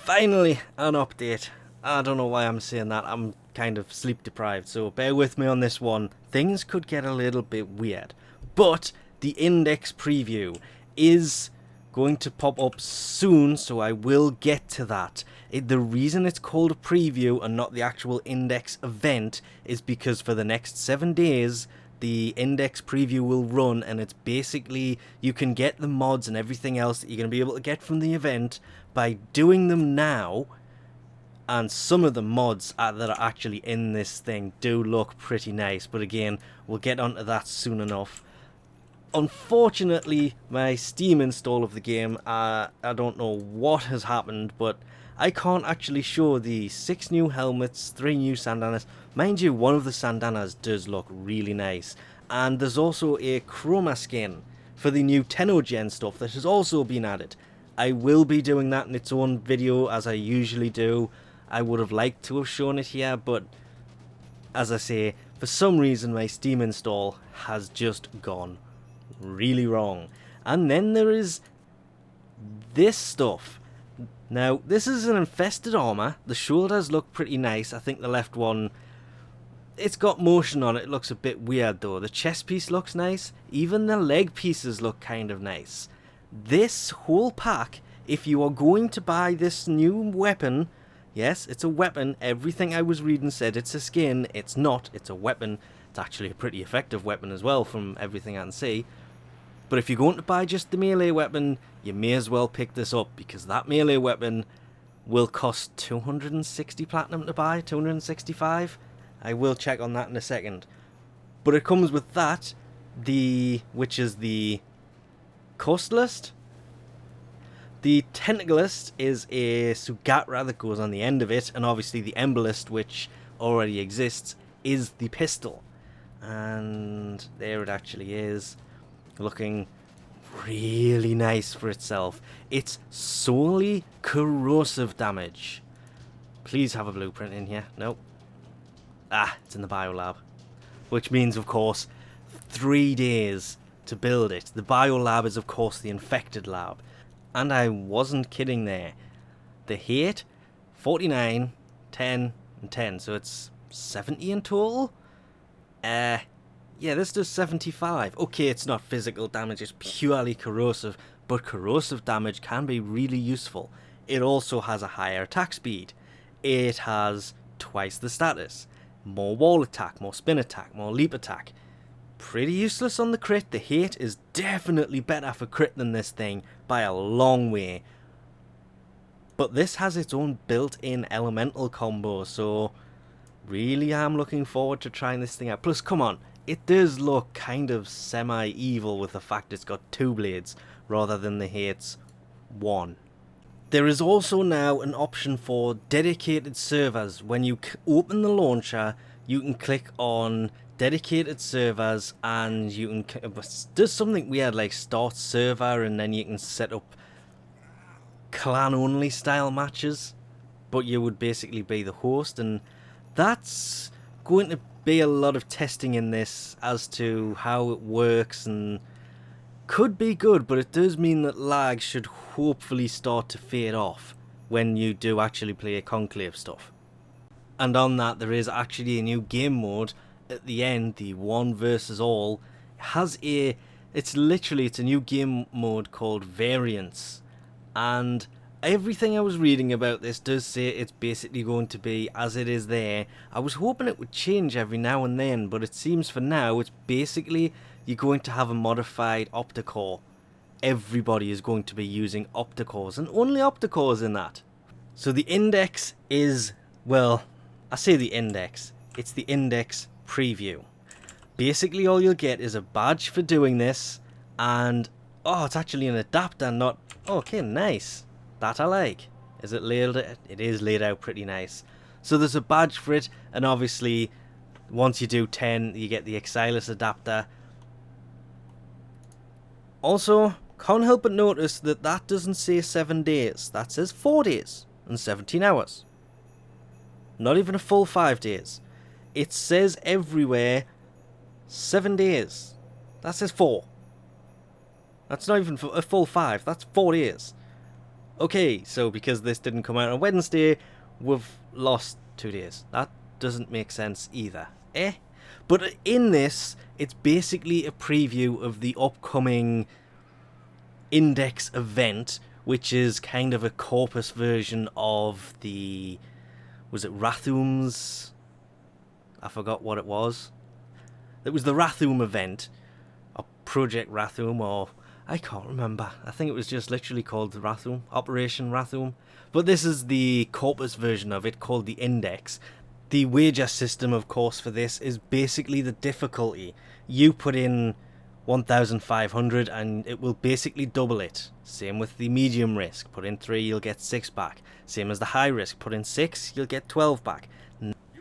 Finally, an update. I don't know why I'm saying that. I'm kind of sleep deprived, so bear with me on this one. Things could get a little bit weird. But the index preview is going to pop up soon, so I will get to that. The reason it's called a preview and not the actual index event is because for the next 7 days, the index preview will run, and it's basically you can get the mods and everything else that you're going to be able to get from the event by doing them now. And some of the mods that are actually in this thing do look pretty nice, but again, we'll get onto that soon enough. Unfortunately, my Steam install of the game, I don't know what has happened, but I can't actually show the 6 new helmets, 3 new sandanas. Mind you, one of the sandanas does look really nice. And there's also a chroma skin for the new 10 gen stuff that has also been added. I will be doing that in its own video as I usually do. I would have liked to have shown it here, but as I say, for some reason my Steam install has just gone really wrong. And then there is this stuff. Now, this is an infested armor. The shoulders look pretty nice. I think the left one, it's got motion on it. It looks a bit weird though. The chest piece looks nice. Even the leg pieces look kind of nice. This whole pack, if you are going to buy this new weapon, yes, it's a weapon. Everything I was reading said it's a skin. It's not. It's a weapon. It's actually a pretty effective weapon as well from everything I can see. But if you're going to buy just the melee weapon, you may as well pick this up, because that melee weapon will cost 260 platinum to buy, 265. I will check on that in a second. But it comes with that, which is the Caustacyst. The Tentacleist is a Sugatra that goes on the end of it, and obviously the Embolist, which already exists, is the pistol. And there it actually is, looking really nice for itself. It's solely corrosive damage. Please have a blueprint in here. Nope. It's in the biolab. Which means, of course, 3 days to build it. The biolab is, of course, the infected lab. And I wasn't kidding there. The hate, 49, 10, and 10. So it's 70 in total? Yeah, this does 75. Okay, it's not physical damage, it's purely corrosive, but corrosive damage can be really useful. It also has a higher attack speed. It has twice the status. More wall attack, more spin attack, more leap attack. Pretty useless on the crit. The hate is definitely better for crit than this thing by a long way. But this has its own built-in elemental combo, so really am looking forward to trying this thing out. Plus, come on. It does look kind of semi-evil with the fact it's got 2 blades rather than the hate's 1. There is also now an option for dedicated servers. When you open the launcher, you can click on dedicated servers and you can do something weird like start server, and then you can set up clan-only style matches. But you would basically be the host, and that's going to be a lot of testing in this as to how it works, and could be good, but it does mean that lag should hopefully start to fade off when you do actually play a conclave stuff. And on that, there is actually a new game mode at the end, the one versus all. It's a new game mode called Variance, and everything I was reading about this does say it's basically going to be as it is there. I was hoping it would change every now and then, but it seems for now it's basically you're going to have a modified opticore. Everybody is going to be using opticores, and only opticores in that. So the index is, well, I say the index. It's the index preview. Basically all you'll get is a badge for doing this, and it's actually an adapter, not... Okay, nice. That I like. Is it laid? It is laid out pretty nice. So there's a badge for it, and obviously once you do 10 you get the Exilus adapter. Also, can't help but notice that doesn't say 7 days. That says 4 days and 17 hours. Not even a full 5 days. It says everywhere 7 days. That says 4. That's not even a full 5. That's 4 days. Okay, so because this didn't come out on Wednesday, we've lost 2 days. That doesn't make sense either. But in this, it's basically a preview of the upcoming Index event, which is kind of a Corpus version of the... was it Rathum's? I forgot what it was. It was the Rathum event, or Project Rathum, or... I can't remember. I think it was just literally called Rathum, Operation Rathum. But this is the Corpus version of it, called the Index. The wager system, of course, for this is basically the difficulty. You put in 1,500 and it will basically double it. Same with the medium risk. Put in 3, you'll get 6 back. Same as the high risk. Put in 6, you'll get 12 back.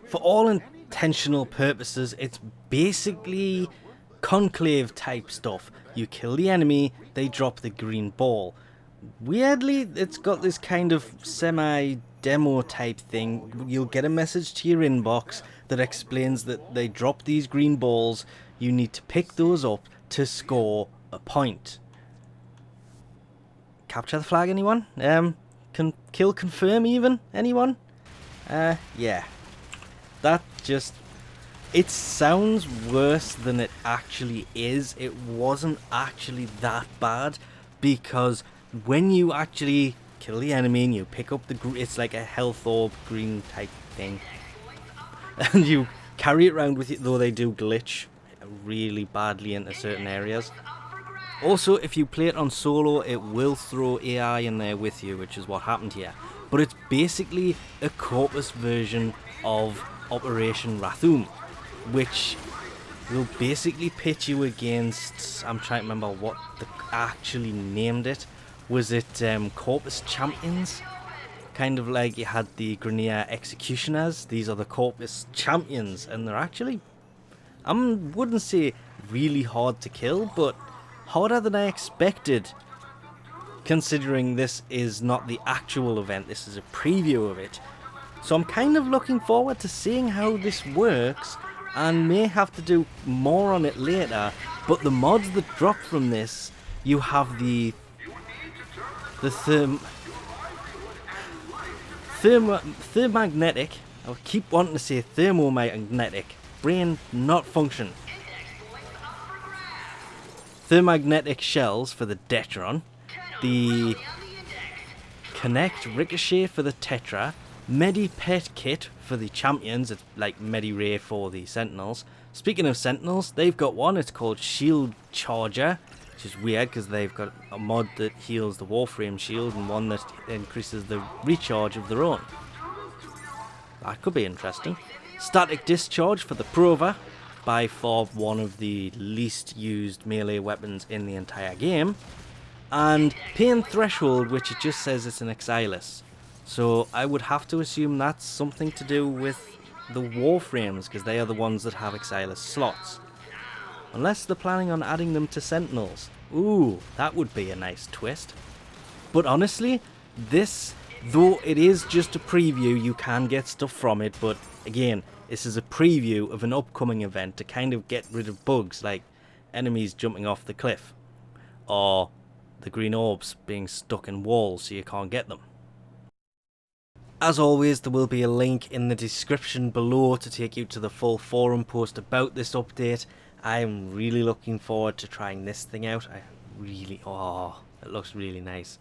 For all intentional purposes, it's basically conclave type stuff. You kill the enemy, they drop the green ball. Weirdly, it's got this kind of semi-demo type thing. You'll get a message to your inbox that explains that they drop these green balls. You need to pick those up to score a point. Capture the flag, anyone? Kill confirm even? Anyone? Yeah. That just... it sounds worse than it actually is. It wasn't actually that bad, because when you actually kill the enemy and you pick up the... it's like a health orb green type thing. And you carry it around with you, though they do glitch really badly into certain areas. Also, if you play it on solo, it will throw AI in there with you, which is what happened here. But it's basically a Corpus version of Operation Rathum, which will basically pit you against... I'm trying to remember what they actually named it. Was it Corpus Champions? Kind of like you had the Grenier Executioners. These are the Corpus Champions, and they're actually... I wouldn't say really hard to kill, but harder than I expected, considering this is not the actual event, this is a preview of it. So I'm kind of looking forward to seeing how this works, and may have to do more on it later. But the mods that drop from this, you have the Thermagnetic. I keep wanting to say Thermomagnetic. Brain not function. Thermagnetic shells for the Detron, the Kinetic Ricochet for the Tetra, Medi-Pet Kit for the Champions. It's like Medi-Ray for the Sentinels. Speaking of Sentinels, they've got one. It's called Shield Charger, which is weird because they've got a mod that heals the Warframe shield and one that increases the recharge of their own. That could be interesting. Static Discharge for the Prova, by far one of the least used melee weapons in the entire game. And Pain Threshold, which it just says it's an Exilus. So I would have to assume that's something to do with the Warframes, because they are the ones that have Exilus slots. Unless they're planning on adding them to Sentinels. Ooh, that would be a nice twist. But honestly, this, though it is just a preview, you can get stuff from it, but again, this is a preview of an upcoming event to kind of get rid of bugs like enemies jumping off the cliff, or the green orbs being stuck in walls so you can't get them. As always, there will be a link in the description below to take you to the full forum post about this update. I am really looking forward to trying this thing out. It looks really nice.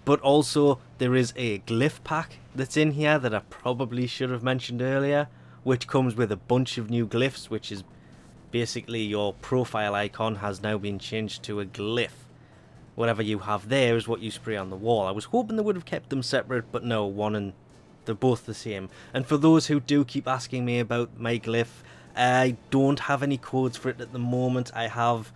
But also, there is a glyph pack that's in here that I probably should have mentioned earlier, which comes with a bunch of new glyphs, which is basically your profile icon has now been changed to a glyph. Whatever you have there is what you spray on the wall. I was hoping they would have kept them separate, but no, they're both the same. And for those who do keep asking me about my glyph, I don't have any codes for it at the moment. I have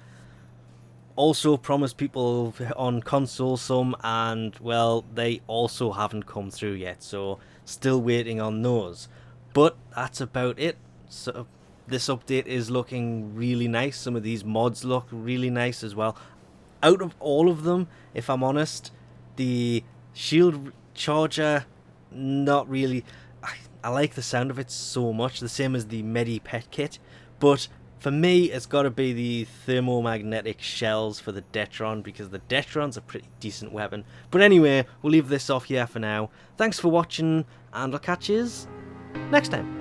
also promised people on console some, and well, they also haven't come through yet, so still waiting on those. But that's about it. So this update is looking really nice. Some of these mods look really nice as well. Out of all of them, if I'm honest, the Shield Charger, not really. I like the sound of it so much, the same as the Medi-Pet Kit, but For me, it's got to be the thermomagnetic shells for the Detron, because the Detron's a pretty decent weapon. But anyway, we'll leave this off here for now. Thanks for watching, and I'll catch you next time.